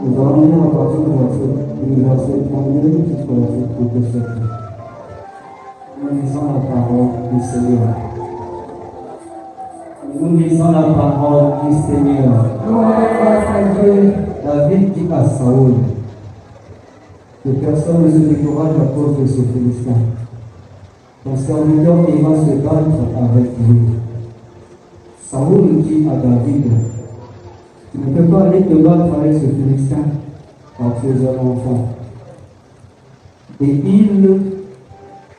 Nous allons lire à partir du verset 32 jusqu'au verset 37. Nous lisons la parole du Seigneur. Nous lisons la parole du Seigneur. David dit à Saoul que personne ne se décourage à cause de ce Philistin. Ton serviteur ira se battre avec lui. Saoul dit à David, tu ne peux pas aller te battre avec ce Philistin car tu es un enfant. Et il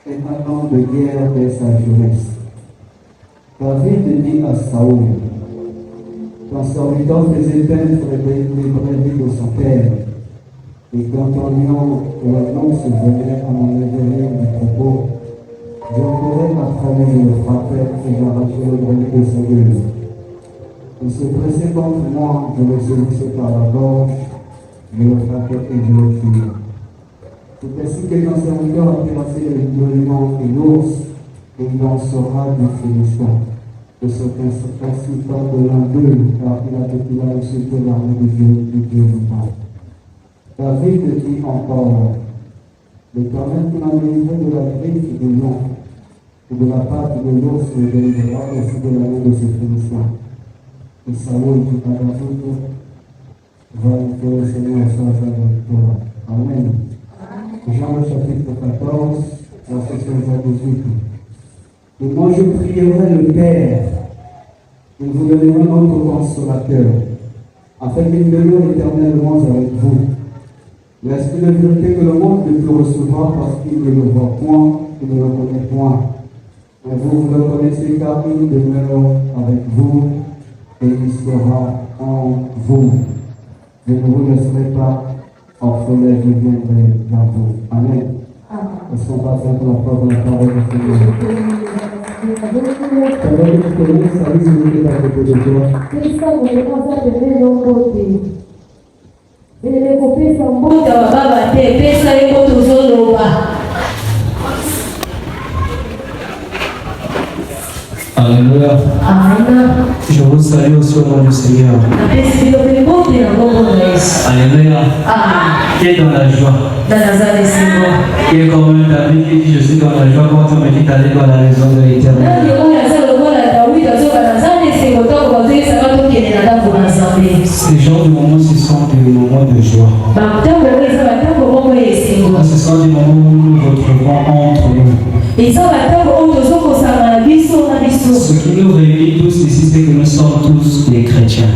est un homme de guerre dès sa jeunesse. David dit à Saoul, ton serviteur faisait paître les brebis de son père, et quand un lion se venait à m'enlever du troupeau, je courais après lui, je le frappais et j'arrachais le brebis de sa gueule. Il se pressait contre moi, je le saisissais par la gorge, je le frappais et je le tuais. C'est ainsi que ton serviteur a terrassé le lion et l'ours, et il en sera du Philistin. Ne se ainsi pas de l'un d'eux, car il a insulté l'armée de Dieu du temps. David dit encore, l'Éternel qui m'a délivré de la griffe du lion et de la patte de l'ours me délivrera aussi de la main de ce Philistin. Et Saoul dit à David, va que le Seigneur soit avec toi. Amen. Jean chapitre 14, verset 16 à 18. Et moi je prierai le Père, il vous donnera notre consolateur, afin qu'il demeure éternellement avec vous. L'esprit de vérité que le monde ne peut recevoir parce qu'il ne le voit point, il ne le connaît point. Mais vous le connaissez car il demeure avec vous et il sera en vous. Je ne vous laisserai pas orphelins, je viendrai dans vous. Amen. Est-ce qu'on va faire pour la parole de la parole du Seigneur? Salut, celui qui est à côté de toi. Alléluia. Je vous salue au nom du Seigneur. Alléluia. Qui est dans la joie? Qui est comme un David qui dit je suis dans la joie quand on me dit d'aller dans la maison de l'Éternel. Ces genres de moments, ce sont des moments de joie. Ce sont des moments où nous retrouvons entre nous. Ce qui nous réunit tous ici, c'est que nous sommes tous des chrétiens.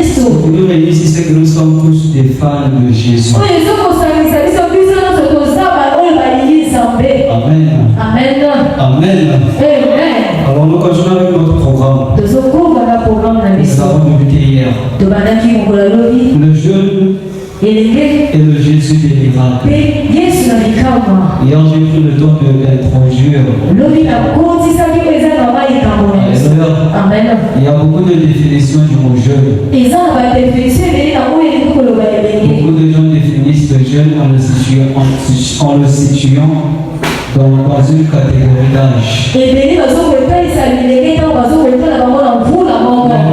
Ce qui nous réunit ici, c'est que nous sommes tous des fans de Jésus. Amen. Amen. Alors nous continuons avec notre programme. Nous avons débuté hier. Le jeûne et le Jésus délivrable. Hier j'ai pris le temps de l'introduire. Il y a beaucoup de définitions du mot jeûne. Beaucoup de gens définissent le jeûne en le situant dans une catégorie d'âge.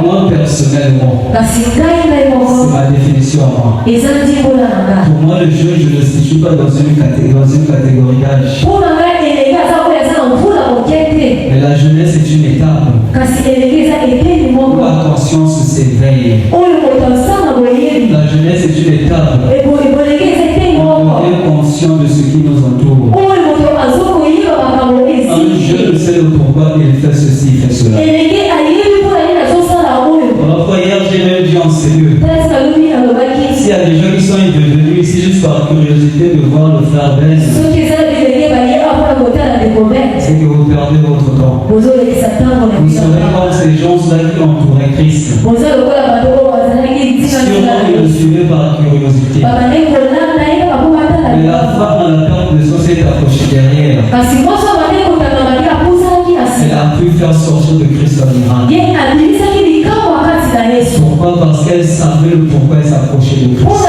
Moi personnellement, c'est ma définition à moi. Pour moi, le jeûne, je ne le situe pas dans une catégorie d'âge. Mais la jeunesse est une étape où la conscience s'éveille. La jeunesse est une étape où on est conscient de ce qui nous entoure. Un jeune sait le pourquoi il fait ceci, il fait cela. Alors hier, j'ai même dit en sérieux. S'il y a des gens qui sont venus ici juste par curiosité de voir le frère Ben, c'est que vous perdez votre temps. Vous serez comme ces gens-là qui entouraient Christ. Sûrement, ils le suivaient par curiosité. Mais la femme à la perte de sens s'est approchée derrière. Elle a pu faire sortir de Christ en miracle. Pourquoi? Parce qu'elle savait le pourquoi elle s'approchait de Christ. Pourquoi?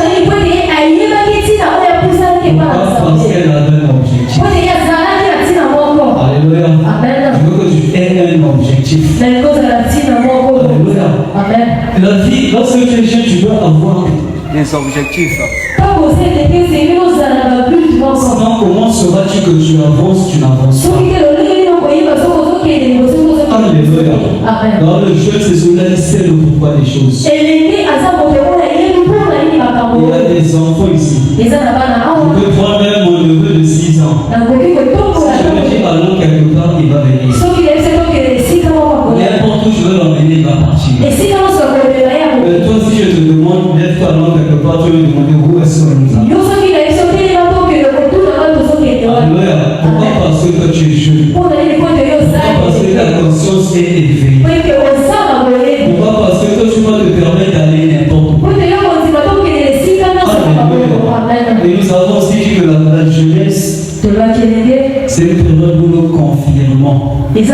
Parce qu'elle avait un objectif. Alléluia. Je veux que tu aies un objectif. Alléluia. La vie, lorsque tu es jeune, tu dois avoir des objectifs. Sinon, comment sauras-tu que tu avances, tu n'avances pas? Alléluia. Dans le jeu, c'est cela qui sait le pourquoi des choses. Il y a des enfants ici. Je peux prendre même mon neveu de 6 ans. Si je me dis allons quelque part, il va venir. N'importe où je veux l'emmener, il va partir. Toi, si je te demande, lève-toi allons quelque part, tu veux me demander où est-ce que nous allons. Alléluia. Pourquoi? Parce que toi tu es jeune. Pourquoi? Parce que ta conscience est élevée. Pourquoi? Parce que toi tu vas te permettre d'aller n'importe où. Et nous avons aussi dit que la jeunesse, c'est une période où nous confirmons. Je n'ai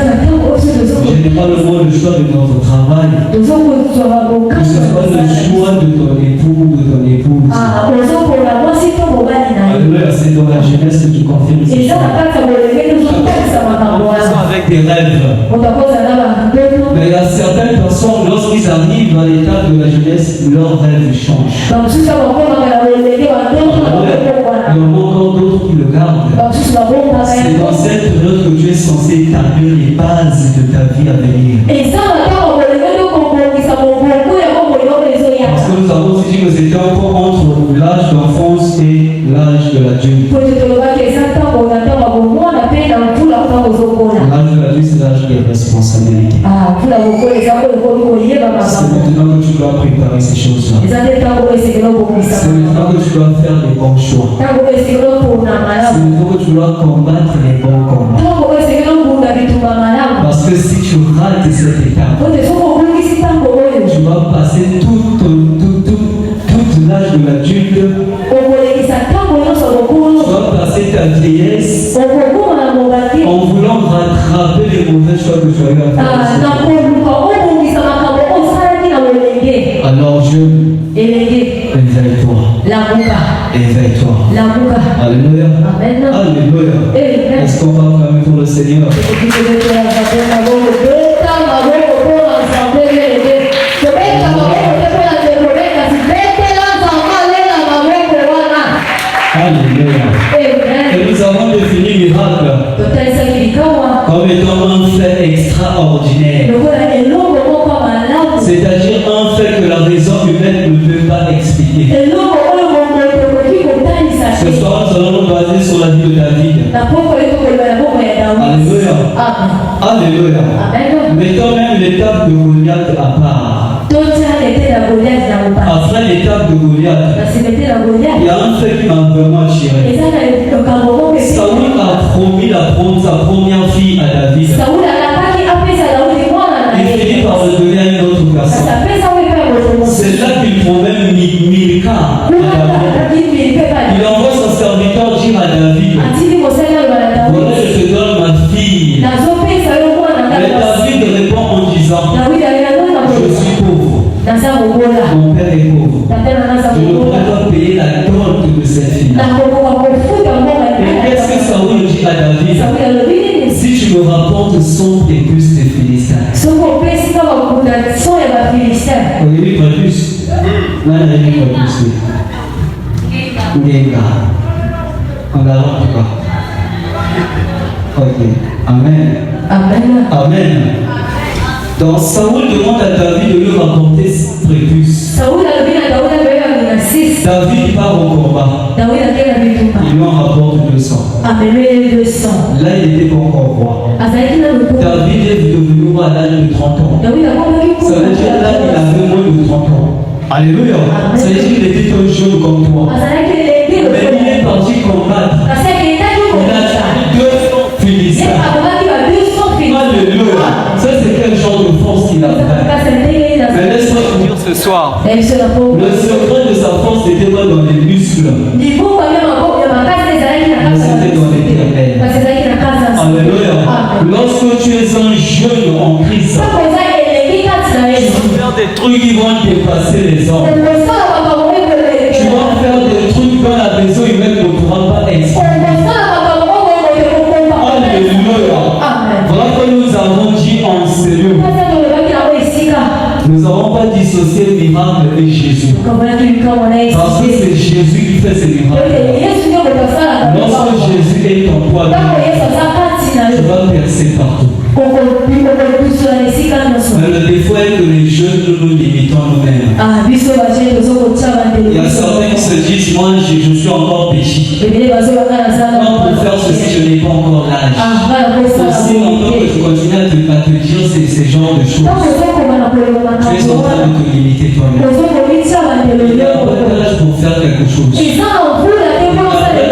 pas le mot le choix de notre travail. Ce n'est pas le choix de ton époux ou de ton épouse. Alléluia, c'est dans la jeunesse que tu confirmes. Avec des rêves. Mais il y a certaines personnes, lorsqu'ils arrivent à l'étape de la jeunesse, leurs rêves changent. Il y en a encore d'autres qui le gardent. C'est dans cette période que tu es censé établir les bases de ta vie à venir. Parce que nous avons aussi dit que c'était encore entre l'âge d'enfance et l'âge de l'adulte. L'âge de l'adulte, c'est l'âge des responsabilités. C'est maintenant que tu dois préparer ces choses-là. C'est maintenant que tu dois faire les bons choix. C'est maintenant que tu dois combattre les bons combats. Parce que si tu rates cette étape, tu vas passer toute l'âge de l'adulte. Tu vas passer ta vieillesse en voulant rattraper les mauvais choix que tu as eu à faire. Alors jeune, éveille-toi. Éveille-toi. Alléluia. Alléluia. Est-ce qu'on va acclamer pour le Seigneur? Alléluia. Et nous avons défini miracle comme étant un fait extraordinaire. C'est-à-dire un fait que la raison humaine ne peut pas expliquer. Ce soir, nous allons nous baser sur la vie de David. Alléluia. Alléluia. Mettons même l'étape de Goliath à part. Après l'étape de Goliath, il y a un fait qui m'a vraiment attiré. Saoul a promis sa première fille à David. Il finit par le donner à une autre personne. C'est là qu'il promet Milka à David. Il envoie son serviteur dire à David, voilà, je te donne ma fille. Mais David répond en disant, je suis pauvre. Mon père est pauvre. Je ne pourrais pas payer la dot de cette fille. Et qu'est-ce que Saoul dit à David? Si tu me rapportes 100 prépuces des Philistins. Vous avez vu prépuces? Là, il y a des prépuces. On va voir quoi. Ok. Amen. Amen. Donc Saoul demande à David de lui rapporter prépuces. David part au combat. Il lui en rapporte 200. Là, il n'était pas encore roi. David est devenu roi à l'âge de 30 ans. Ça veut dire là, il avait moins de 30 ans. Alléluia. Ça veut dire qu'il était un jeune comme toi. Mais il est parti combattre. Il a tué 200 Philistins. Alléluia. Ça, c'est quel genre de force qu'il a fait. Mais laisse-moi te dire ce soir. Le secret de sa force n'était pas dans les muscles. Mais c'était dans l'éternel. Alléluia. Lorsque tu es un jeune en Christ, tu vas faire des trucs qui vont dépasser les hommes. Tu vas faire des trucs dans la maison humaine ne pourra pas expliquer. Alléluia. Voilà que nous avons dit en sérieux. Nous avons pas dissocier le miracle et Jésus. Parce que c'est Jésus qui fait ces miracles. Lorsque Jésus est en toi, tu vas percer partout. Mais le défaut est que les jeunes, nous limitons nous-mêmes. Il y a certains qui se disent, moi je suis encore péché. Moi pour faire ceci, je n'ai pas encore l'âge. Aussi longtemps que je continue à te dire ces genres de choses, tu es en train de te limiter toi-même. Il y a pas d'âge pour faire quelque chose. Il y a pas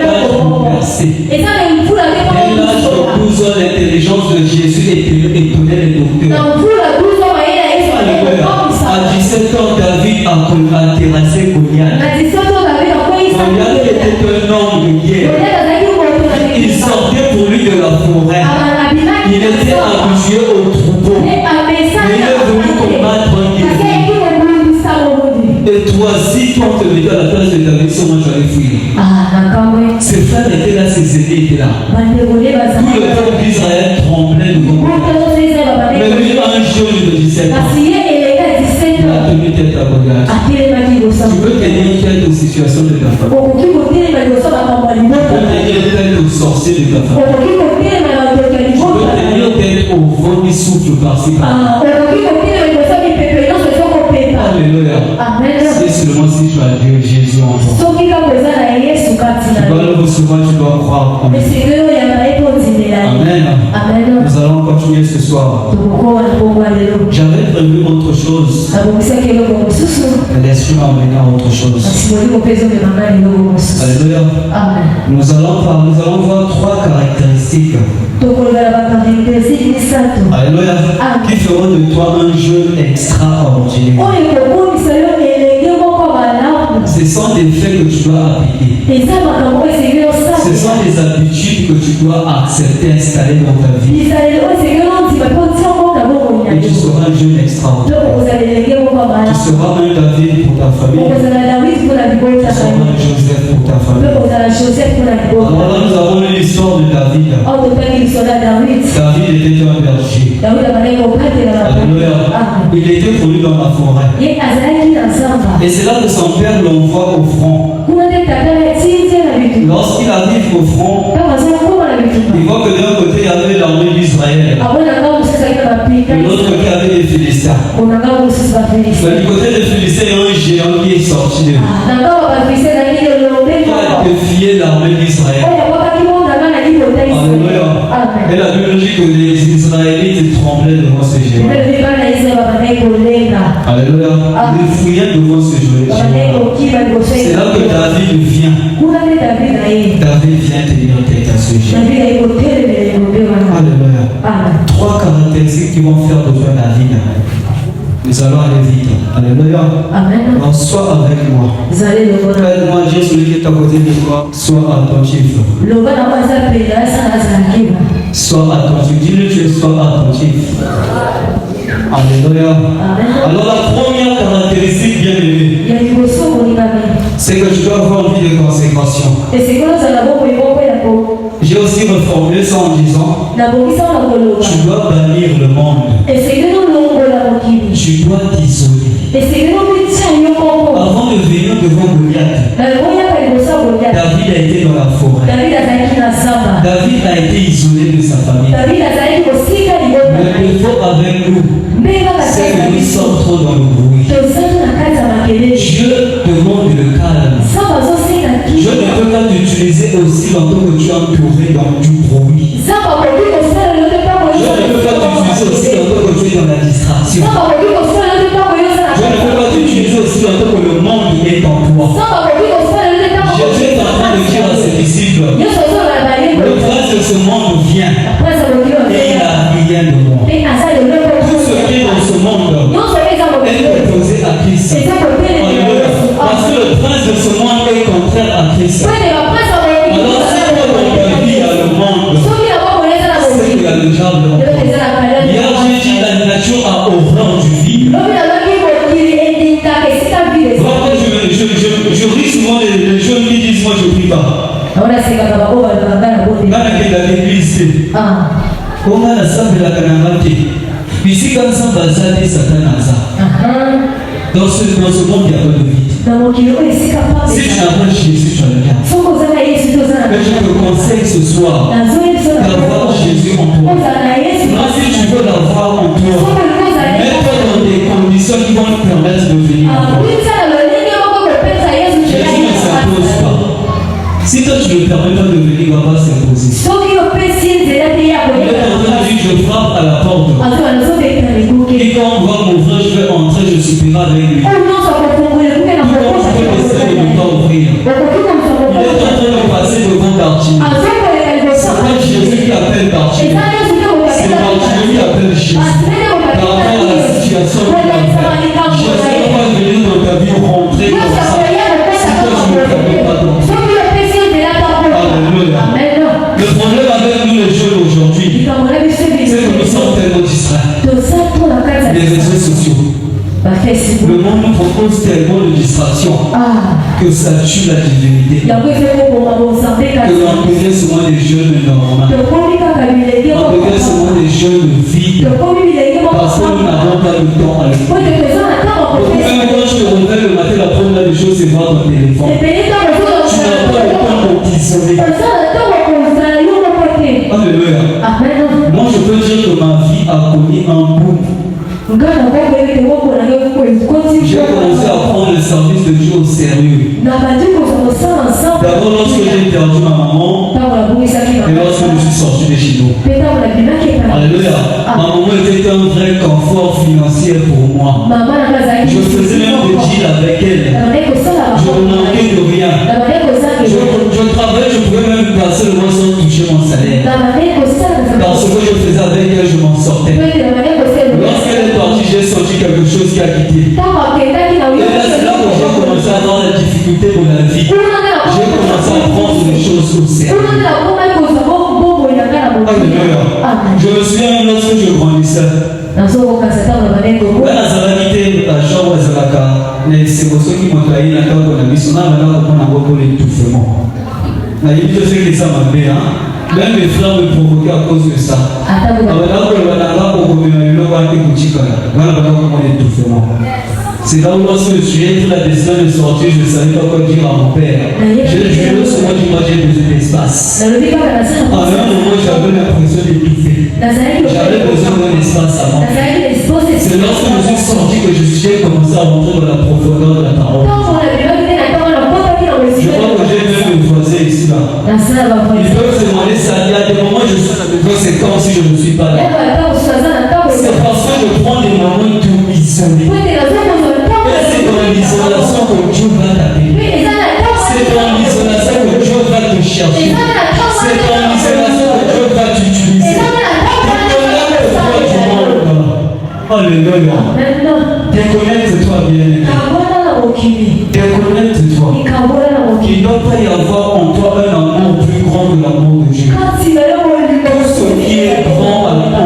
d'âge pour percer. Dès l'âge de 12 ans, l'intelligence de Jésus étonnait les docteurs. À 17 ans, David a terrassé Goliath. Goliath était un homme de guerre. Il sortait pour lui de la forêt. Il était habitué au troupeau. Mais il est venu combattre un guerrier. Et toi, si toi te mettais à la place de David, sûrement tu allais fuir. Ses frères étaient là, ses aînés étaient là. Tout le peuple d'Israël tremblait devant lui. Mais lui, un jeune de 17 ans, il a tenu tête à Goliath. Tu peux tenir tête aux situations de ta famille. Tu peux tenir tête aux sorciers de ta famille. Tu peux tenir tête aux vents qui soufflent par-ci par-là. Alléluia. C'est seulement si tu as Dieu Jésus en toi. Tu dois le recevoir, tu dois croire en lui. Amen. Nous allons continuer ce soir. J'avais prévu autre chose. L'esprit m'a emmené à autre chose. Alléluia. Nous allons voir 3 caractéristiques. Alléluia. Qui feront de toi un jeune extraordinaire. Ce sont des faits que tu dois appliquer. Ce sont des habitudes que tu dois accepter, installer dans ta vie. Et tu seras un jeune extraordinaire. Tu seras un David pour ta famille. Tu seras un Joseph pour ta famille. Alors là, nous avons l'histoire de David. David était un berger. Alléluia. Il était connu dans la forêt. Et c'est là que son père l'envoie au front. Lorsqu'il arrive au front, il voit que d'un côté il y avait l'armée d'Israël, de l'autre côté il y avait les Philistins. Mais du côté des Philistins, il y a un géant qui est sorti de lui. Il a défié l'armée d'Israël. Alléluia. Et la Bible dit que les Israélites tremblaient devant ce géant. Alléluia. Ils fouillaient devant ce géant. C'est là que David vient. David vient tenir tête à ce géant. Alléluia. 3 caractéristiques qui vont faire de toi David. Nous allons aller vite. Alléluia. Alors, sois avec moi. Aide-moi, Dieu, celui qui est à côté de toi. Sois attentif. Sois attentif. Dis-le, tu sois attentif. Alléluia. Alors, la première caractéristique bien aimée, c'est que tu dois avoir une vie de consécration. J'ai aussi reformulé ça en disant, tu dois bannir le monde. Tu dois t'isoler. Avant de venir devant Goliath, David a été dans la forêt. David a été isolé de sa famille. Le défaut avec nous, c'est que nous sommes trop dans le bruit. Dieu demande le calme. Je ne peux pas t'utiliser aussi longtemps que tu es entouré dans du bruit. Je ne peux pas t'utiliser aussi longtemps que tu es dans la distraction. Je ne peux pas t'utiliser aussi longtemps que le monde est en toi. Jésus est en train de dire à ses disciples, le prince de ce monde vient et il n'a rien de moi. Tout ce qui est dans ce monde est opposé à Christ. Parce que le prince de ce monde est contraire à Christ. Alors si toi dans ta vie il y a le monde, c'est qu'il y a le diable en toi. Hier j'ai dit la nature a horreur du vide. Je ris souvent les jeunes qui disent moi je ne prie pas. Quand on est dans l'église, on a la salle de la canamate. Ici quand ça va ça Satan a ça. Dans ce monde, il n'y a pas de vide. Si tu n'as pas Jésus, tu as le cas. Mais je te conseille ce soir d'avoir Jésus en toi. Moi, si tu veux l'avoir en toi, mets-toi dans des conditions qui vont te permettre de venir en toi. Jésus ne s'impose pas. Si toi tu ne permets pas de venir, il ne va pas s'imposer. Je frappe à la porte. Et quand on va m'ouvrir, je vais entrer, je soupirai avec lui. Tout comme je peux essayer de ne pas ouvrir. Il est en train de passer devant Bartimée. C'est pas Jésus qui appelle Bartimée. C'est Bartimée qui appelle Jésus. Par rapport à la situation de la vie. Jésus ne va pas venir dans ta vie rentrer comme ça. Si toi tu ne permets pas d'entrer. Alléluia. Le problème avec nous les jeunes aujourd'hui, c'est que nous sommes tellement distraits. Les réseaux sociaux. Le monde nous propose tellement de distractions que ça tue la divinité. Que l'on connaît souvent des jeunes normaux. On connaît souvent des jeunes vides. Parce que nous n'avons pas le temps à le faire. Même quand je te réveille le matin, la première des choses, c'est voir ton téléphone. Tu n'as pas le temps pour t'isoler. Alléluia. Moi, je peux dire que ma vie a connu un boom. J'ai commencé à prendre le service de Dieu au sérieux. D'abord, lorsque j'ai perdu ma maman et lorsque je suis sorti de chez nous. Alléluia. Ma maman était un vrai confort financier pour moi. Je faisais même des deals avec elle. Je ne manquais de rien. Je travaillais, je pouvais même passer le mois sans toucher mon salaire. Parce que je faisais avec elle, je m'en sortais. Lorsqu'elle est partie, j'ai senti quelque chose qui a quitté. Et là, c'est là que j'ai commencé à avoir la difficulté de la vie. J'ai commencé à prendre les choses au sérieux. Alléluia. Je me souviens lorsque je grandissais. Là, quitté la chambre de Zalaka. C'est pour ceux qui m'ont trahi dans le temps de la mission. On a l'étouffement. Je sais que ça m'a fait. Même mes frères me provoquaient à cause de ça. C'est là où lorsque je suis pris la décision de sortir, je ne savais pas quoi dire à mon père. Je lui souvent dit, moi j'ai besoin d'espace. À un moment, j'avais l'impression d'étouffer. J'avais besoin d'un espace à moi. C'est lorsque je suis sorti que j'ai commencé à rentrer dans la profondeur de la parole. Je crois que j'ai même une voisin ici là. Ils peuvent se demander ça. Il y a des moments où je suis à la maison, c'est comme si je ne suis pas là. C'est parce que je prends des moments tout isolés. Et c'est dans l'isolation que Dieu va t'appeler. C'est dans l'isolation que Dieu va te chercher. C'est dans l'isolation que Dieu va t'utiliser. Alléluia. Déconnecte-toi bien. Déconnecte-toi. Il ne doit pas y avoir en toi un amour plus grand que l'amour de Dieu. Tout ce qui est grand en toi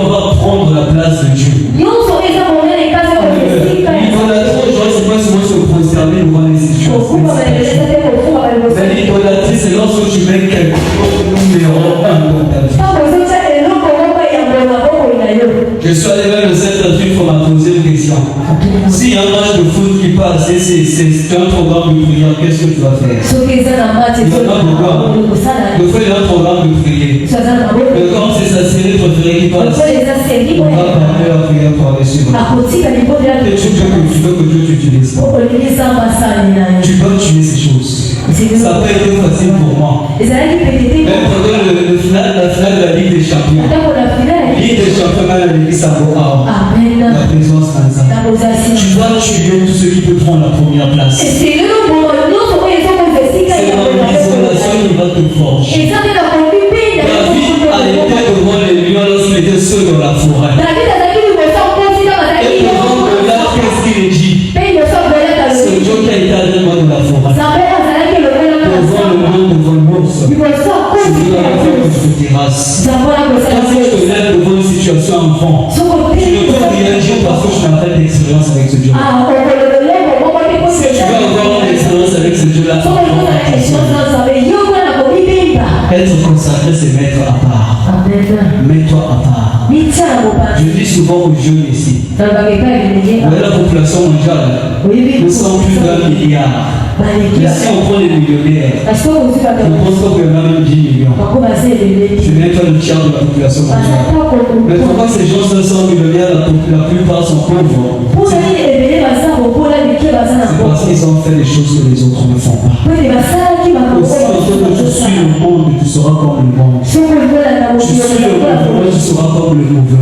va prendre la place de Dieu. L'idolâtrie, je ne sais pas si moi se prosterner devant les situations. Mais l'idolâtrie, c'est lorsque tu mets quelque chose numéro 1 dans ta vie. Je suis allé vers le centre d'une fois, m'a posé une question. S'il y a un match de foot qui passe et c'est un programme de prière, qu'est-ce que tu vas faire? Il y en a beaucoup. Le fait d'un programme de prière. Comme c'est sa série préférée qui passe, on va parler la prière pour aller suivre. Et tu veux que Dieu t'utilise. Tu peux tuer ces choses. Ça n'a pas été facile pour moi. Même pendant la finale de la Ligue des Champions. Ligue des Champions à l'église à Boa. La présence d'Anza. Tu dois tuer tous ceux qui peuvent prendre la première place. C'est dans l'isolation qui va te forger. David a été devant les lions lorsqu'il était seul dans la forêt. Et devant Goliath, qu'est-ce qu'il dit? C'est Dieu qui a été avec moi dans la forêt. Devant le monde, devant l'ours. C'est Dieu qui a fait que je te terrasse. Quand je te lève devant une situation enfant, tu ne peux rien dire parce que je n'ai pas d'expérience avec ce Dieu. Si tu veux avoir une expérience avec ce Dieu-là, être consacré, c'est mettre à part. Mets-toi à part. Je dis souvent aux jeunes ici, voilà la population mondiale, nous sommes plus d'1 milliard. Mais si on prend les millionnaires, je pense qu'il y en a même 10 millions. C'est même pas le tiers de la population mondiale. Mais pourquoi ces gens sont millionnaires, la plupart sont pauvres? C'est parce qu'ils ont fait des choses que les autres ne font pas. Aussi, lorsque tu suis le monde, tu seras comme le monde. Tu suis le mauvais, tu seras comme le mauvais.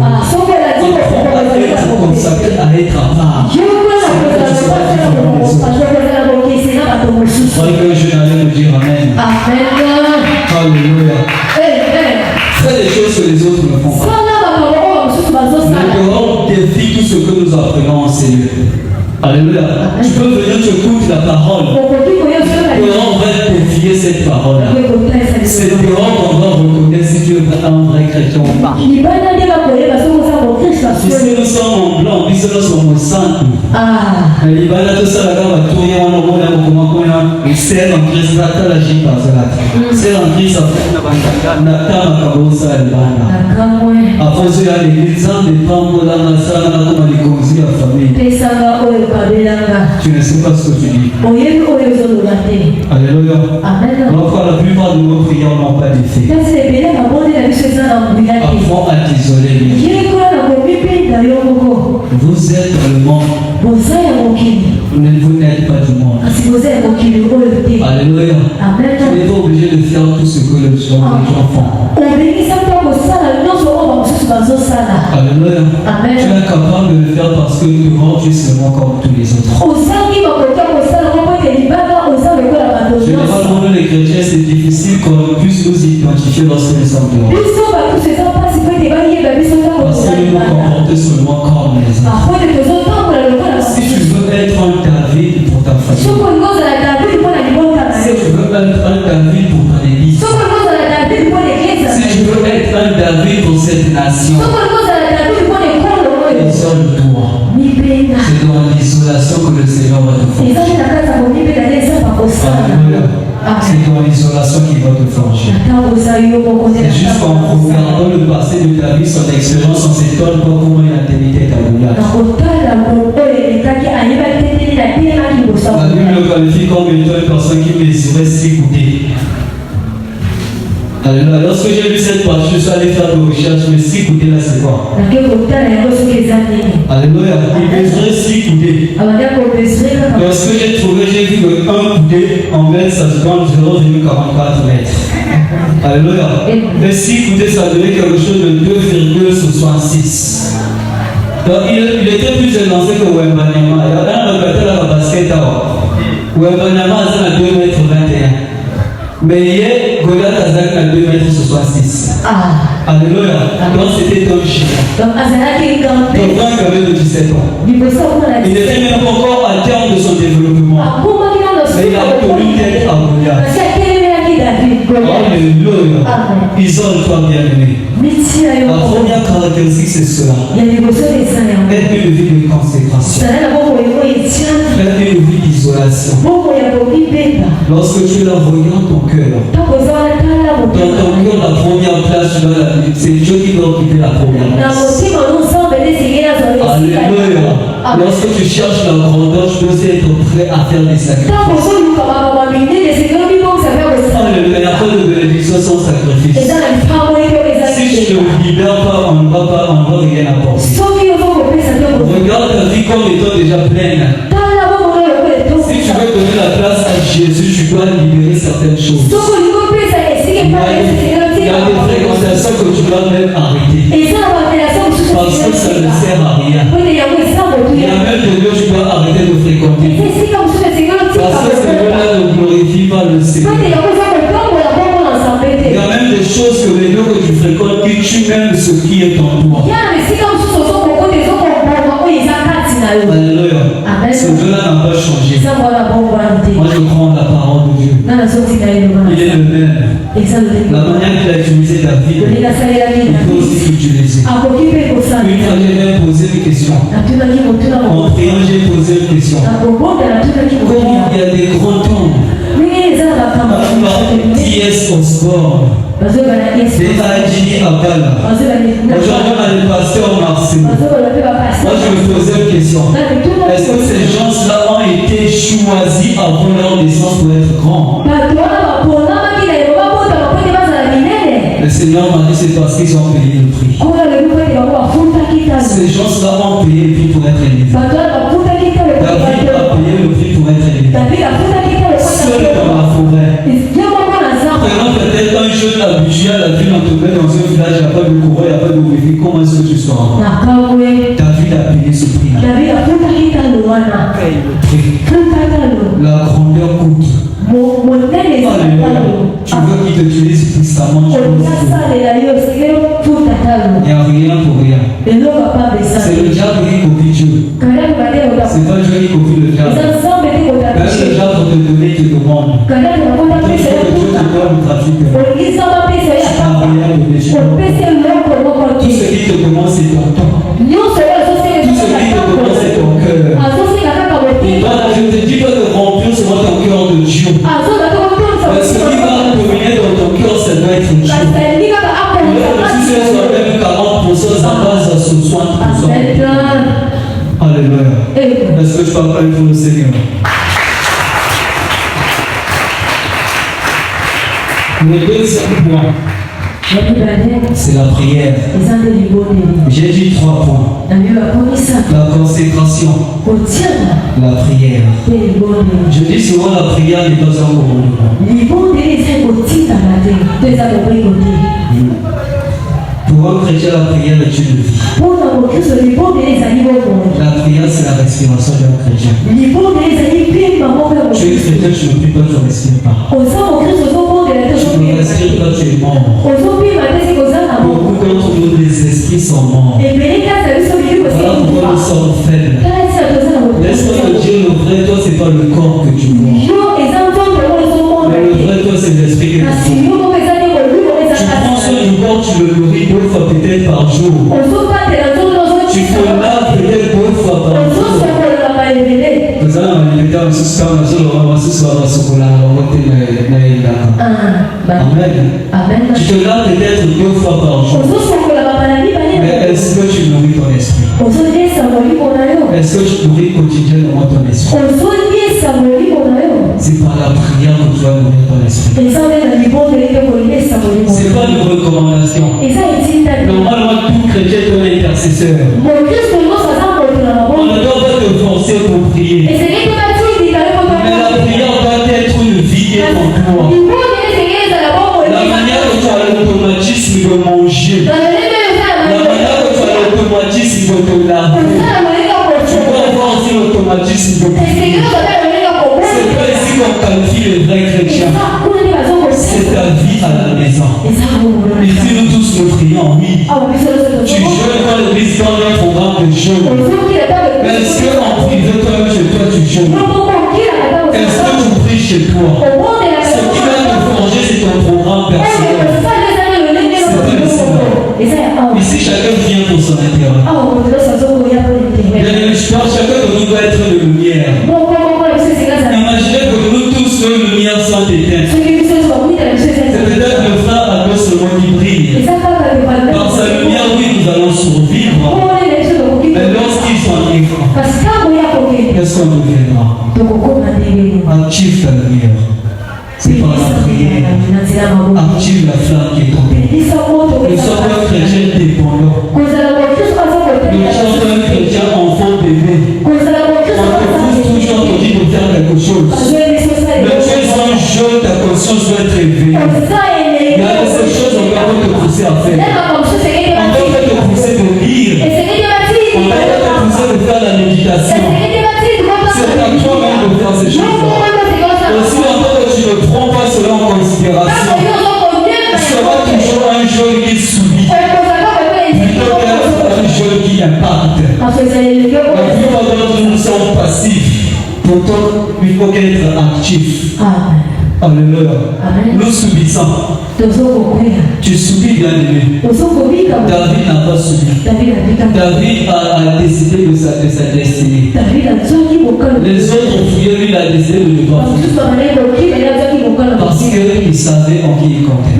Il ne faut pas être consacré à être à part. Je crois que je n'allais me dire Amen. Alléluia. Fais des choses que les autres ne font pas. Nous devons défier tout ce que nous apprenons en Seigneur. Alléluia. Tu peux venir, tu écoutes la parole. On va défier cette parole. C'est dehors qu'on va reconnaître si tu es un vrai chrétien ou pas. Si nous sommes en blanc, puis nous sommes au sang. Il va là tout ça, là, on va tourner, on va comment il sert en Christ, la J par cela. Sert en Christ, après cela, l'église, des femmes, dans la salle, on va les conduire à la famille. Tu ne sais pas ce que tu dis. Alléluia. Alors, la plupart de nos prières n'ont pas d'effet. Apprends à t'isoler. Vous êtes dans le monde. Vous n'êtes pas du monde. Alléluia. Tu n'es pas obligé de faire tout ce que les gens font. Alléluia. Tu es capable de le faire parce que devant tu es seulement comme tous les autres. Généralement, les chrétiens, c'est difficile qu'on puisse nous identifier lorsque nous sommes dehors. Parce que nous nous comportons seulement comme les autres. Si tu veux être un David pour ta famille, si tu veux être un David pour ton église, si tu veux être un David pour cette nation, isole-toi. C'est dans l'isolation que le Seigneur va te forger. C'est dans l'isolation qu'il va te forger. C'est juste qu'en regardant le passé de ta vie, son expérience, on s'étonne pas comment il a tenu ta bouillage. La Bible le qualifie comme étant une personne qui mesurait 6 coudées. Alors, lorsque j'ai lu cette partie, je suis allé faire des recherches, mais 6 coudées là, c'est quoi? Alléluia. Il mesurait 6 coudées. Lorsque j'ai trouvé, j'ai vu que 1 coudé en mètres, ça se compte 0,44 mètres. Alléluia. Mais 6 coudées, ça donnait quelque chose de 2,66. Donc, il était plus élancé que Wembanyama. Il y avait un répété à la basket. Wembanyama a 2,21 mètres. Mais hier, Goliath a 2,66 mètres. Alléluia. Donc c'était un chien. Donc un gamin de 17 ans. Il n'était même pas encore à terme de son développement. Mais il a obtenu d'être à Goliath. Alléluia. Isole-toi, bien-aimé. La première caractéristique, c'est cela. Être une vie de consécration. Être une vie d'isolation. Lorsque tu la regardes ton cœur, dans ton cœur, la première place, c'est Dieu qui doit occuper la première place. Alléluia. Lorsque tu cherches la grandeur, tu dois être prêt à faire des sacrifices. Alléluia. Il n'y a pas de bénédiction sans sacrifice. Si tu ne libères pas, on ne va rien apporter. Regarde ta vie comme étant déjà pleine. Si tu veux donner la place à Jésus, tu dois libérer certaines choses. Il y a des fréquentations que tu dois même arrêter. Parce que ça ne sert à rien. Il y a même des lieux que tu dois arrêter de fréquenter. Parce que ces lieux-là ne glorifient pas le Seigneur. Il y a même des choses que les lieux que tu fréquentes qui tuent même ce qui est en toi. Alléluia. Ce Dieu-là n'a pas changé. Moi je crois en la parole de Dieu. Il est le même. La manière qu'il a utilisé David, il peut aussi l'utiliser. Une fois j'ai même posé une question. En priant j'ai posé une question. Comment il y a des grands tombes T.S. Osborne L'État a dit à Ghana. Aujourd'hui, on a le pasteur Marcel. Moi, je me posais une question. Est-ce que ces gens-là ont été choisis avant leur naissance pour être grands? Le Seigneur m'a dit c'est parce qu'ils ont payé le prix. Ces gens-là ont payé le prix pour être élevés. David a payé le prix pour être élevé. Seul dans la forêt. Prenons peut-être un jeune habitué à la ville entouré dans un village, il n'y a pas de courant, il n'y a pas de wifi. Comment est-ce que tu seras? David a payé ce prix. Paye le prix. La grandeur coûte. Tu veux qu'il t'utilise puissamment. Il n'y a rien pour rien. C'est le diable qui copie Dieu. C'est pas Dieu qui copie le diable. Même le diable te donner, te demande. Il faut que Dieu te donne le trafic. Tu n'as rien de péché. Tout ce qui te demande, c'est ton temps. Tout ce qui te demande, c'est ton cœur. Je ne te dis pas de remplir seulement ton cœur de Dieu. Ce qui va dominer dans ton cœur, ça doit être Dieu. Si c'est même 40%, ça passe à 60%. Alléluia. Est-ce que tu vas parler pour le Seigneur? Le deuxième point, c'est la prière. J'ai dit 3 points. La consécration, la prière. Je dis souvent la prière n'est pas un commandement. Pour un chrétien, la prière est une vie. La prière, c'est la respiration d'un chrétien. Tu es chrétien, tu ne pries pas, tu ne respires pas. Tu ne respires pas, tu es mort. Beaucoup d'entre nous, les esprits sont morts. Voilà pourquoi nous sommes faibles. Laisse-moi te dire, le vrai toi, ce n'est pas le corps que tu vois. Mais le vrai toi, c'est l'esprit que tu vois. Tu prends soin du corps, tu le nourris 2 fois peut-être par jour. Tu te laves peut-être 2 fois par jour. Nous allons répéter un souscrit, Amen. Tu te laves peut-être 2 fois par jour. Mais est-ce que tu nourris ton esprit? Est-ce que tu nourris quotidiennement ton esprit? C'est par la prière que tu vas nourrir ton esprit. C'est pas une recommandation. Normalement, tout chrétien est un intercesseur. On ne doit pas te forcer pour prier. Mais la prière doit être une vie en toi. La manière que tu as l'automatisme de manger, la manière que tu as l'automatisme de te laver, tu dois avoir aussi l'automatisme de prier. C'est pas ici qu'on qualifie les vrais chrétiens. C'est ta vie à la maison. Ici, nous tous nous prions, oui. Tu jeûnes dans l'église dans un programme de jeûne. Est-ce qu'en privé, toi-même chez toi, tu jeûnes? Est-ce que tu pries chez toi? Ce qui va te forger, c'est ton programme personnel. C'est pas le Seigneur. Ici, chacun vient pour son intérêt. Chacun de nous doit être de lumière. Imaginez que nous tous, nos lumières sont éteintes. C'est peut-être le frère Ados seulement qui brille. Par sa lumière, oui, nous allons survivre. Mais lorsqu'ils sont enivrants, qu'est-ce qu'on deviendra? Active ta lumière. C'est par la prière. Active la flamme qui est tombée. Nous sommes un chrétien dépendant. Nous sommes un chrétien enfant bébé. On te pousse toujours, on te dit de faire quelque chose. Mais tu es un jeune, ta conscience doit être élevée. Il y a ces choses encore qu'on te pousser à faire. On doit te pousser de lire. On doit te pousser de faire la méditation. C'est à toi-même de faire ces choses-là. Aussi longtemps que tu ne prends pas cela en considération, tu seras toujours un jeune qui subit. Plutôt qu'un jeune qui impacte. La plupart d'entre nous sommes passifs. Pourtant, il faut être actif. Alléluia. Nous subissons. Tu subis, bien aimé. David n'a pas subi. David a décidé de sa destinée. Les autres ont fouillé, lui il a décidé de ne pas fouiller. Parce qu'il savait en qui il comptait.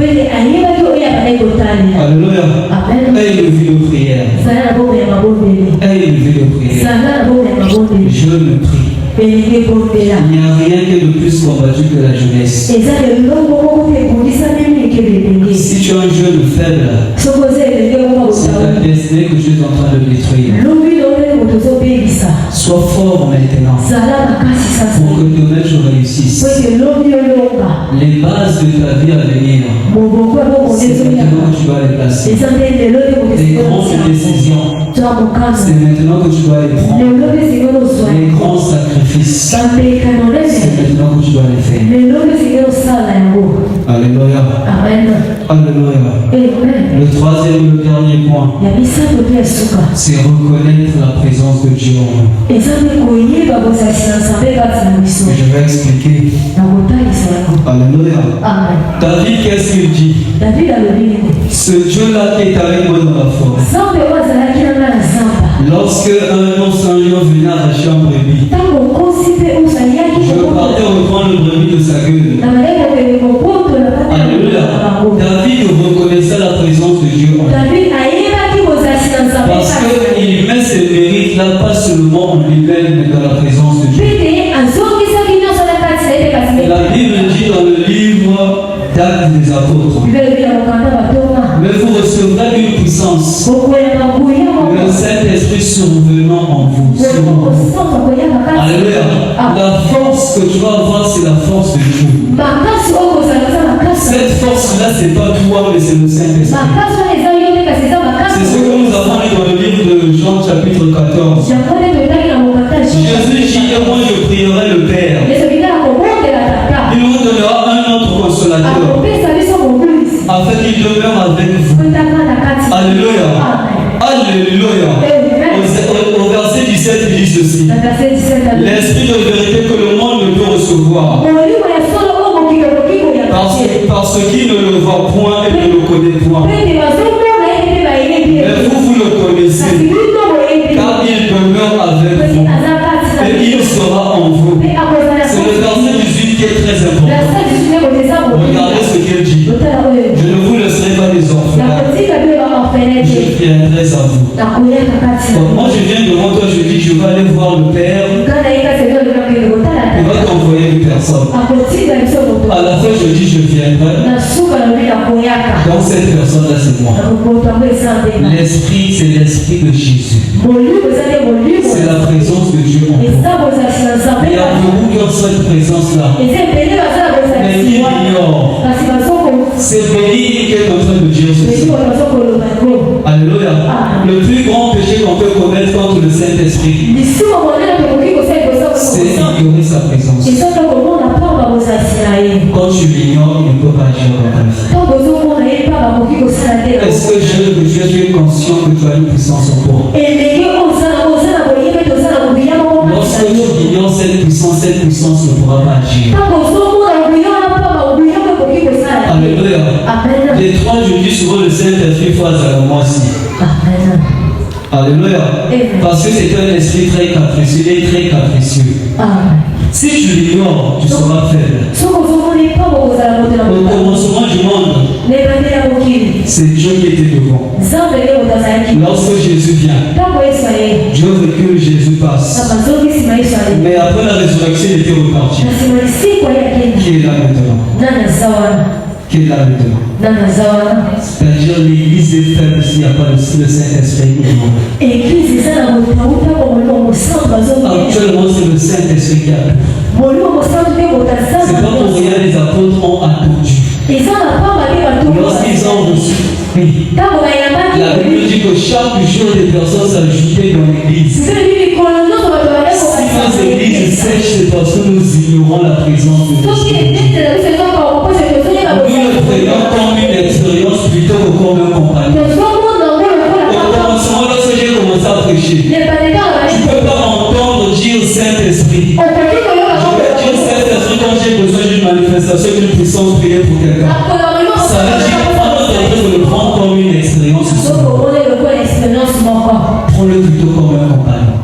Aie élevé de prière. Je me prie. Il n'y a rien que de plus combattu que la jeunesse. Si tu es un jeune faible, c'est ta destinée que je suis en train de détruire. Sois fort maintenant pour que demain je réussisse. Les bases de ta vie à venir, c'est maintenant que tu dois les placer. Les grandes décisions, c'est maintenant que tu dois les prendre. Les grands sacrifices, c'est maintenant que tu dois les faire. Alléluia. Alléluia. Le troisième et le dernier point, c'est reconnaître la présence de Dieu en nous. Je vais expliquer. Alléluia. David, qu'est-ce qu'il dit? Ce Dieu-là qui est avec moi dans la forêt. Lorsque un ours un lion venait arracher un brebis, je partais reprendre le brebis de sa gueule. Alléluia. David reconnaissait la présence de Dieu en lui. Parce qu'il met ses mérites là, pas seulement en lui-même, mais dans la présence de Dieu. La Bible dit dans le livre d'Actes des Apôtres, mais vous recevrez une puissance, le Saint-Esprit survenant en vous. Alléluia. La force que tu vas avoir, c'est la force de Dieu. Cette force-là, c'est pas toi, mais c'est le Saint-Esprit. C'est ce que nous avons lu dans le livre de Jean chapitre 14. Jésus dit, moi je prierai le Père. Il vous donnera un autre consolateur, afin qu'il demeure avec vous. Alléluia. Alléluia. Au verset 17, il dit ceci. L'esprit de vérité que le monde ne peut recevoir, parce qu'il ne le voit point et ne le connaît point. Mais vous le connaissez, car il demeure avec vous et il sera en vous. C'est le verset 18 qui est très important. Regardez ce qu'il dit. Je ne vous laisserai pas des orphelins, je viendrai à vous. Moi je viens devant toi, je dis je vais aller voir le Père. Il va t'envoyer une personne. À la fin je dis je viendrai. Donc cette personne-là c'est moi. L'esprit, c'est l'esprit de Jésus. C'est la présence de Dieu en toi. Il y a beaucoup qui ont cette présence-là, mais qui ignorent. C'est béni qui est en train de dire ceci. Alléluia. Le plus grand péché qu'on peut commettre contre le Saint-Esprit, c'est ignorer sa présence. Quand tu l'ignores, il ne peut pas agir dans ta vie. Est-ce que tu es conscient que tu as une puissance en toi? Lorsque tu ignores cette puissance ne pourra pas agir. Alléluia. Les trois, je dis souvent le Saint-Esprit face à moi aussi. Alléluia. Parce que c'est un esprit très capricieux et très capricieux. Si tu l'ignores, tu seras faible. Au commencement du monde, c'est Dieu qui était devant. Lorsque Jésus vient, Dieu veut que Jésus passe. Mais après la résurrection, il était reparti. Qui est là maintenant? Qui est là maintenant? C'est-à-dire l'église est faible s'il n'y a pas le Saint-Esprit. Actuellement, c'est le Saint-Esprit qui a tout. C'est pas pour rien les apôtres ont attendu. Lorsqu'ils ont reçu, la Bible dit que chaque jour des personnes s'ajoutaient dans l'église. Si nos églises sèchent, c'est parce que nous ignorons la présence de Dieu. Nous le prenons comme une expérience plutôt que comme un compagnon. Au commencement, lorsque j'ai commencé à prêcher, tu ne peux pas m'entendre dire Saint-Esprit. Je vais dire Saint-Esprit quand j'ai besoin d'une manifestation, d'une puissance prière pour quelqu'un. Ça veut dire de le prendre comme une expérience. Prends-le plutôt comme un compagnon.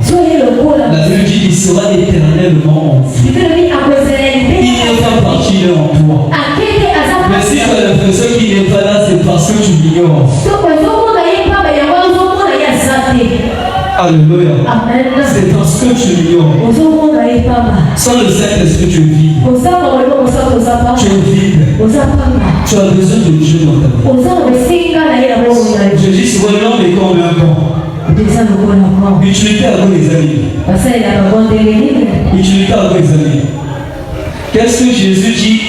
La Bible dit qu'il sera éternellement en vous. Il n'est pas parti de en toi. Mais si tu as l'impression qu'il n'est pas là, c'est parce que tu l'ignores. Alléluia. Amen. C'est parce que tu l'ignores. Sans le Saint-Esprit, tu es vide. Tu es vide. Tu as besoin de Dieu dans ta vie. Je dis souvent, l'homme est comme un camp. Utilité à vos amis. Utilité à vos amis. Qu'est-ce que Jésus dit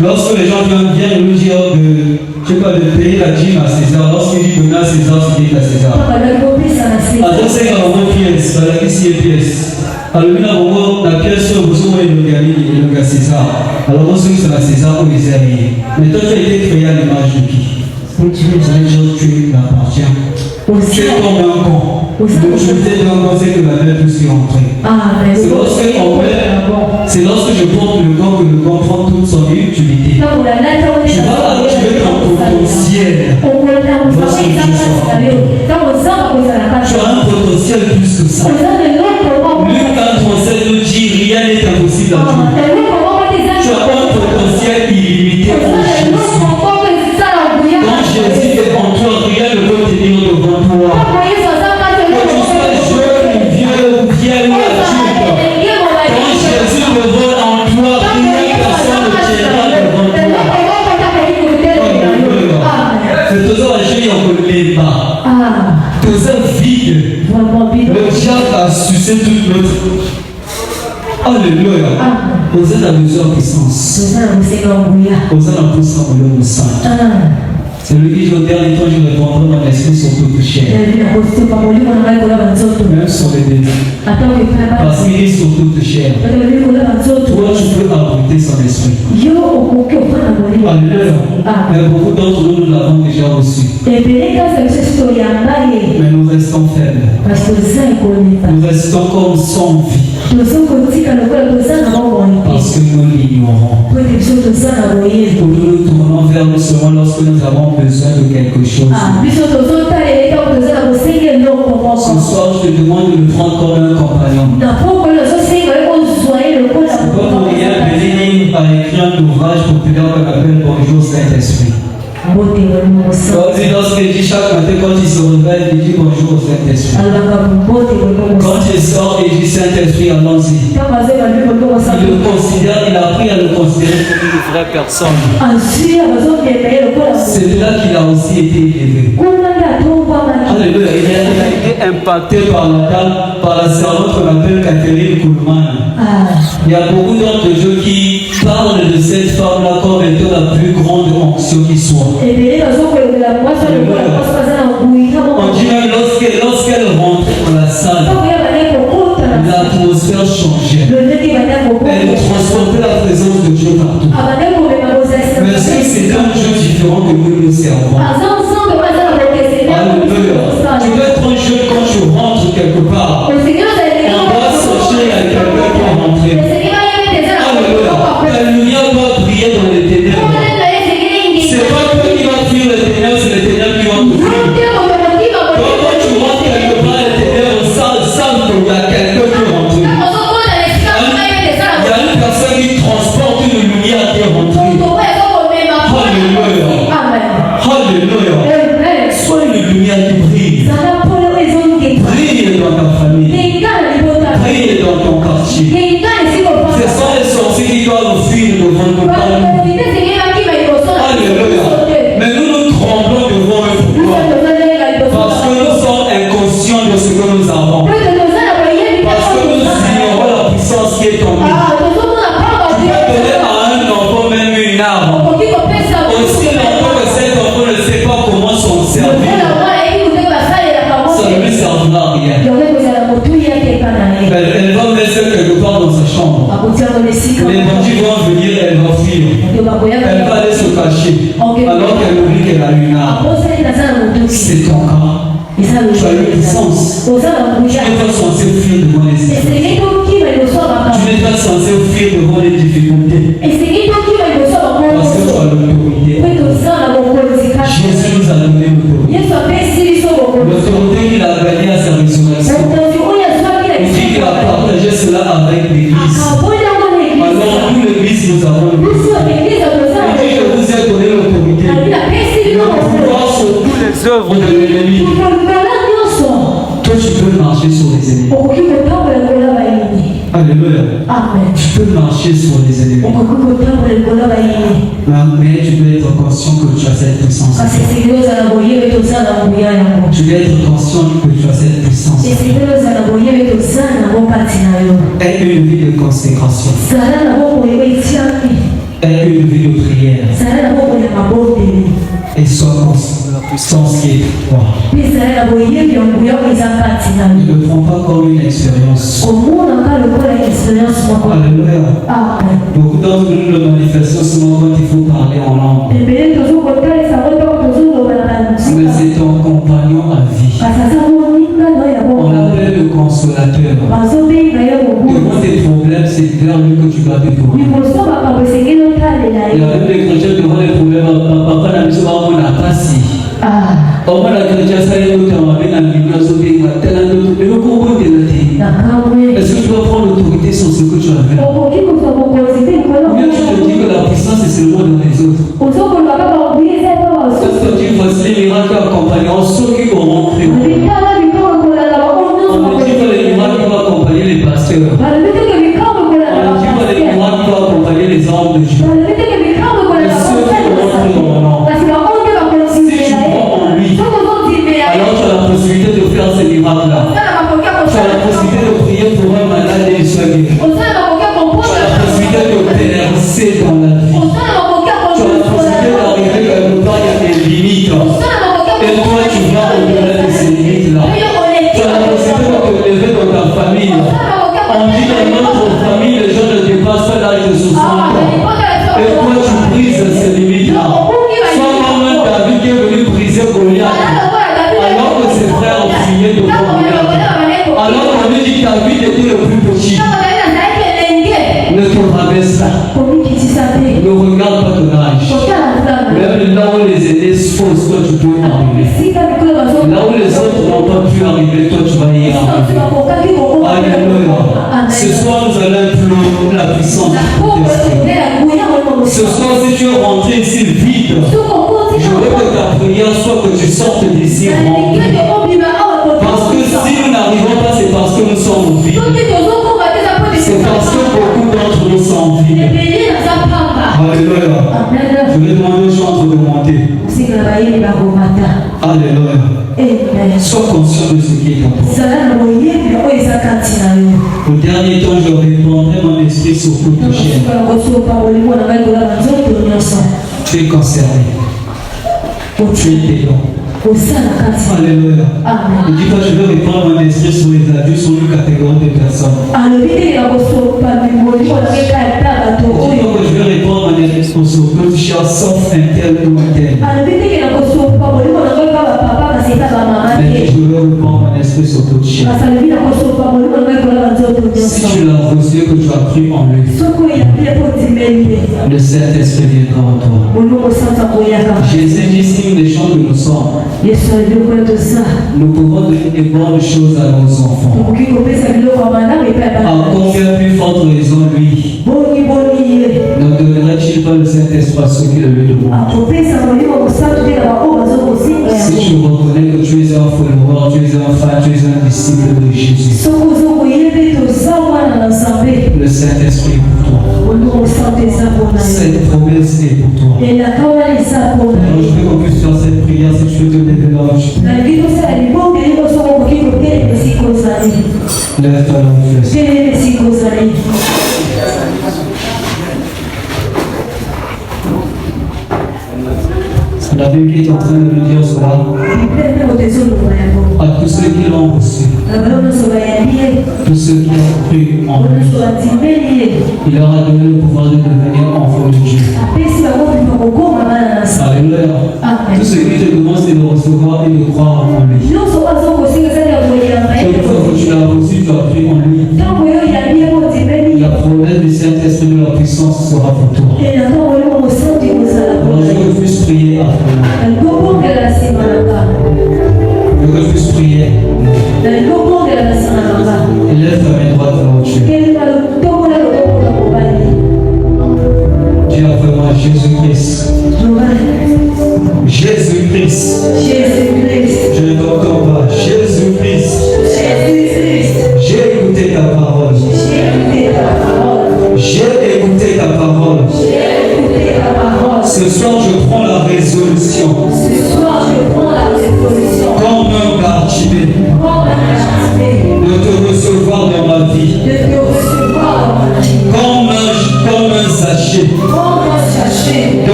lorsque les gens viennent nous dire de, je sais pas, de payer la dîme à César? Lorsqu'il dit donner à César, c'est dire à César. Alors c'est quand on pièce, la ici est pièce. Alors la pièce sur vous et le gars César. Alors on sait que c'est la César ou les amis. Mais toi tu as été créé à l'image de qui? Ça veut dire que tu appartiens. C'est comme un con. L'utilité d'un con, c'est que la belle puisse y entrer. C'est lorsque je porte le gant que le gant prend toute son utilité. Tu vas activer ton potentiel. Voici le Dieu soit. Tu as un potentiel plus que ça. Luc 4:37 nous dit rien n'est impossible à Dieu. Tu as un potentiel illimité en Jésus. Quand Jésus est en toi, rien ne peut tenir devant toi. Que tu sois jeune ou vieux ou vieille ou adulte, quand Jésus devant en toi, rien personne ne tiendra devant toi. C'est toujours un génie en les bas. Toujours vide. Le diable a sucé toute notre. Alléluia. Vous êtes à besoin de puissance. Vous êtes en puissance de l'homme saint. C'est lui qui dit au dernier temps, je répondrai dans l'esprit sur toute chair. Même sur les démons. Parce qu'il est sur toute chair. Toi, tu peux abriter son esprit. Alléluia. Mais beaucoup d'entre nous, nous l'avons déjà reçu. Mais nous restons faibles. Nous restons comme sans vie. Parce que nous l'ignorons. Nous nous tournons vers nous seulement lorsque nous avons besoin de quelque chose. Ce soir, je te demande de le prendre comme un compagnon. Comme rien Bénin a écrit un ouvrage populaire qu'on appelle Bonjour Saint-Esprit. Lorsqu'il dit chaque matin, quand il se réveille, il dit bonjour au Saint-Esprit. Quand il sort, il dit Saint-Esprit, allons-y. Il le considère, il a appris à le considérer comme une vraie personne. C'est là qu'il a aussi été élevé. Alléluia. Il a été impacté par la servante qu'on appelle Catherine Kuhlman. Il y a beaucoup d'entre eux qui parlent de cette femme-là comme étant la plus grande onction qui soit. On dit même lorsqu'elle rentrait dans la salle, l'atmosphère changeait. Elle transportait la présence de Dieu partout. Mais c'est un Dieu différent que nous nous servons. Alléluia. Tu dois être un jeune quand tu rentres quelque part. On doit sortir avec quelqu'un qui est rentré. Alléluia. La lumière doit briller dans les ténèbres. C'est pas toi qui vas fuir les ténèbres, c'est les ténèbres qui vont te fuir. Quand tu rentres quelque part, les ténèbres savent qu'il y a quelqu'un qui est rentré. Il y a une personne qui transporte une lumière qui est rentrée. Alléluia. Alléluia. Sois une lumière qui brille. Brille dans ta famille. Brille dans ton quartier. Ce sont les sorciers qui doivent fuir devant nos parents. Alléluia. Mais nous nous tremblons devant eux. Pourquoi? Parce que nous sommes inconscients de ce que nous avons. Parce que nous ignorons la puissance qui est en nous. Tu peux donner à un enfant même une arme. Aussi longtemps que cet enfant ne sait pas comment s'en servir, ça ne lui servira à rien. Elle va mettre quelque part dans sa chambre. Les bandits vont venir, elle va fuir. Elle va aller se cacher alors qu'elle oublie qu'elle a une arme. C'est ton cas. Tu as une puissance. Tu n'es pas censé fuir devant les situations. Tu n'es pas censé fuir devant les difficultés. Parce que tu as l'autorité. Jésus nous a donné l'autorité. L'autorité qu'il a gagnée à sa résurrection. Il dit qu'il a partagé cela avec l'Église. Alors nous, l'Église, nous avons l'autorité. Il dit je vous ai donné l'autorité. Le pouvoir sur toutes les œuvres de l'ennemi. Toi, tu peux marcher sur Alléluia. Amen. Tu peux marcher sur les éléments. Mais tu dois être conscient que tu as cette puissance. Tu dois être conscient que tu as cette puissance. Aie une vie de consécration. Aie une vie de prière. Et sois conscient de la puissance qui est en toi. Ne le prends pas comme une expérience. Alléluia. Beaucoup d'entre nous le manifestons souvent quand il faut parler en langue. Mais c'est ton compagnon à vie. On l'appelle le consolateur. Devant tes problèmes, c'est vers lui que tu dois te tourner. Il y a même des chrétiens devant les problèmes. Papa n'a pas on a passé. On va la chrétien, ça y est, nous avons amené la Bible, est-ce que tu vas prendre l'autorité sur ce que tu as fait? Ou bien tu te dis que la puissance est seulement dans les autres? Est-ce que tu voici les miracles accompagnant ceux qui auront cru? On ne dit que les miracles vont accompagner les pasteurs. On ne dit que les miracles vont accompagner les hommes de Dieu. Ceux qui auront cru dans mon nom. Si tu crois en lui, alors tu as la possibilité de faire ces miracles-là. Tu as la possibilité de prier pour un malade et il soit guéri. Tu as la possibilité de percer dans la vie. Tu as la possibilité d'arriver quelque part, il y a des limites. Et toi, tu vas au-delà de ces limites-là. Tu as la possibilité de te lever dans ta famille. On dit dans notre famille, les gens ne dépassent pas l'âge de 60 ans. Et toi, tu brises ces limites-là. Soit comme un David qui est venu briser Goliath. Alors que ses frères ont fini de Goliath. Alors qu'on lui dit que David était le plus petit. Ne te rabaisse pas. Ne regarde pas ton âge. Même là où les aînés se posent, toi tu peux arriver. Là où les autres n'ont pas pu arriver, toi tu vas y arriver. Alléluia. Ce soir nous allons implorer la puissance de l'Esprit. Ce soir si tu es rentré ici vide, je veux que ta prière soit que tu sortes d'ici rempli. Parce que si nous n'arrivons pas, c'est parce que nous sommes vides. C'est parce que beaucoup d'entre nous sont vides. Alléluia. Je vais demander aux chantres de monter. Alléluia. Sois conscient de ce qui est en toi. Au dernier temps, je répandrai mon esprit sur toute chaîne. Tu es concerné. Tu es dedans. Alléluia. Ne dis pas je veux répandre mon esprit sur les adultes, sur une catégorie de personnes. Ne dis pas que je veux répandre mon esprit sur toute chair sauf un tel ou un tel. Mais je veux répandre mon esprit sur toute chair. Si tu l'as reçu, que tu as cru en lui, le Saint-Esprit viendra en toi. Jésus distingue les gens que nous sommes. Nous pouvons donner des bonnes choses à nos enfants. À combien plus forte raison lui ne donnerait-il pas le Saint-Esprit à ceux qui le lui demandent? Si tu reconnais que tu es un follower, tu es un fan, tu es un disciple de Jésus, le Saint-Esprit est pour toi. Cette promesse est pour toi. Alors je veux qu'on puisse faire cette prière si tu veux te lever là. Lève-toi là où tu es. La Bible est en train de nous dire cela à tous ceux qui l'ont reçu, tous ceux qui ont cru en lui. Il leur a donné le pouvoir de devenir enfants de Dieu. Alléluia. Tout ce qui te demande, c'est de recevoir et de croire en lui. Une fois que tu l'as reçu, tu as cru en lui. La promesse du Saint-Esprit de la puissance sera pour toi. Alors je refuse prier après. Je refuse prier.